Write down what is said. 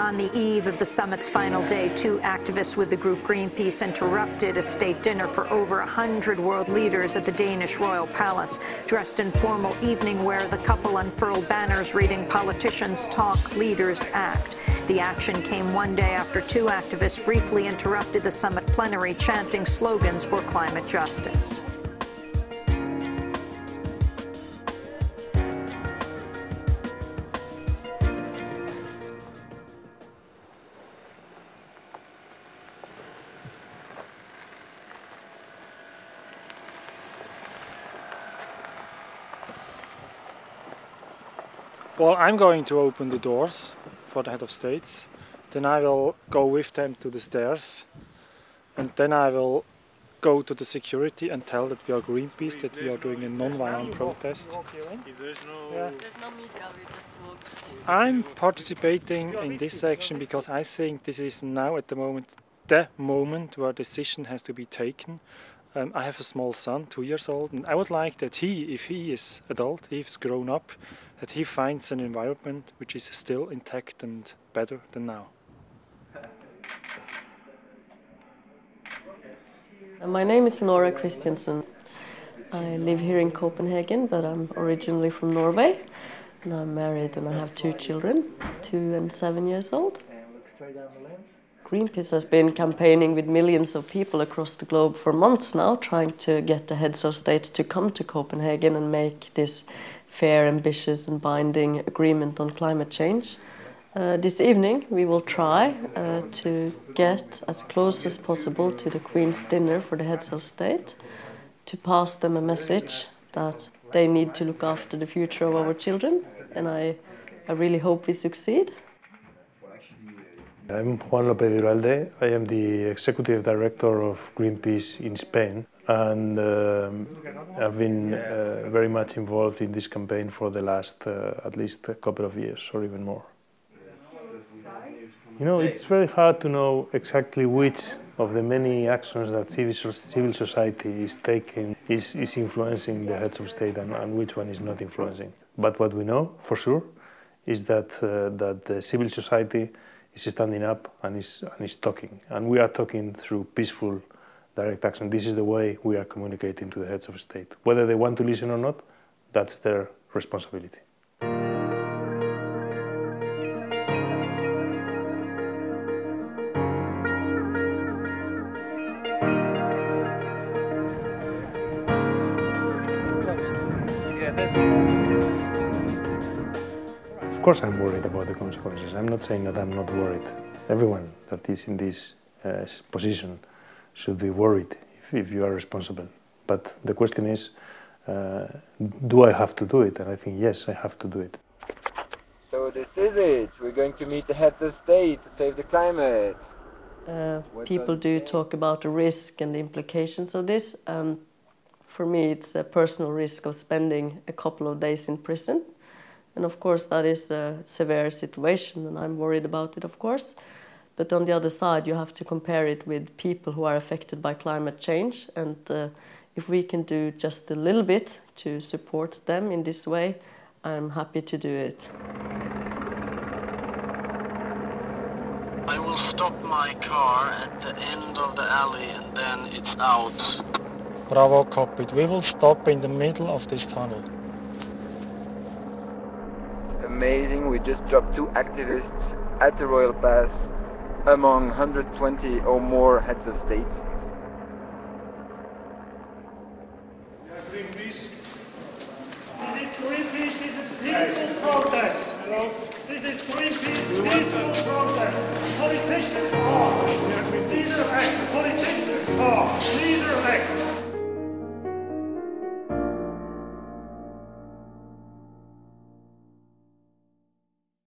On the eve of the summit's final day, two activists with the group Greenpeace interrupted a state dinner for over 100 world leaders at the Danish Royal Palace. Dressed in formal evening wear, the couple unfurled banners reading "Politicians talk, leaders act." The action came one day after two activists briefly interrupted the summit plenary, chanting slogans for climate justice. Well, I'm going to open the doors for the head of states. Then I will go with them to the stairs. And then I will go to the security and tell that we are Greenpeace, that we are doing a non-violent protest. There's no media, we just walk. I'm participating in this section because I think this is now at the moment where a decision has to be taken. I have a small son, 2 years old, and I would like that he, if he is adult, he's grown up, that he finds an environment which is still intact and better than now. My name is Nora Christiansen. I live here in Copenhagen, but I'm originally from Norway. And I'm married and I have two children, 2 and 7 years old. Greenpeace has been campaigning with millions of people across the globe for months now, trying to get the heads of state to come to Copenhagen and make this fair, ambitious and binding agreement on climate change. This evening we will try to get as close as possible to the Queen's dinner for the heads of state, to pass them a message that they need to look after the future of our children, and I really hope we succeed. I'm Juan López de Uralde. I am the Executive Director of Greenpeace in Spain, and I've been very much involved in this campaign for the last at least a couple of years or even more. You know, it's very hard to know exactly which of the many actions that civil society is taking is influencing the heads of state and which one is not influencing. But what we know for sure is that the civil society is standing up and is talking. And we are talking through peaceful, direct action. This is the way we are communicating to the heads of state. Whether they want to listen or not, that's their responsibility. Of course I'm worried about the consequences. I'm not saying that I'm not worried. Everyone that is in this position should be worried if you are responsible. But the question is, do I have to do it? And I think, yes, I have to do it. So this is it. We're going to meet the heads of state to save the climate. People do talk about the risk and the implications of this. For me, it's a personal risk of spending a couple of days in prison. And of course, that is a severe situation, and I'm worried about it, of course. But on the other side, you have to compare it with people who are affected by climate change. And if we can do just a little bit to support them in this way, I'm happy to do it. I will stop my car at the end of the alley and then it's out. Bravo, copied. We will stop in the middle of this tunnel. Amazing, we just dropped 2 activists at the Royal Pass among 120 or more heads of state. Greenpeace. Greenpeace is a peaceful protest. This is Greenpeace peaceful protest. Politicians are.